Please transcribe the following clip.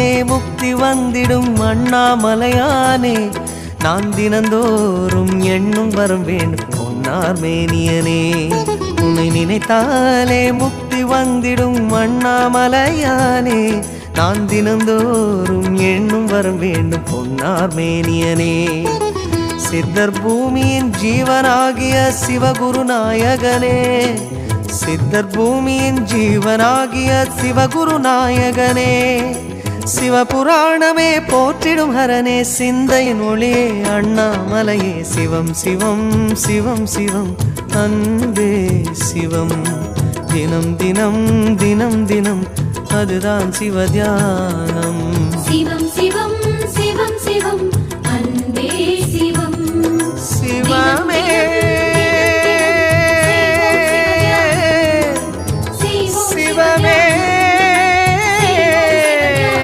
நினைத்தாலே முக்தி வந்திடும் அண்ணாமலையானே நான் தினந்தோறும் எண்ணும் வரம் வேண்டும் பொன்னார் மேனியனே உன்னை நினைத்தாலே முக்தி வந்திடும் அண்ணாமலையானே நான் தினந்தோறும் எண்ணும் வரம் வேண்டும் பொன்னார் மேனியனே சித்தர் பூமியின் ஜீவனாகிய சிவகுரு நாயகனே சித்தர் பூமியின் ஜீவனாகிய சிவகுரு நாயகனே சிவபுராணமே போற்றிடும் ஹரனே சிந்தையின் ஒளியே அண்ணாமலையே சிவம் சிவம் சிவம் சிவம் அன்பே சிவம் தினம் தினம் தினம் தினம் அதுதான் சிவதியானம் சிவம் சிவம் சிவம் சிவம் அன்பே சிவம் சிவம்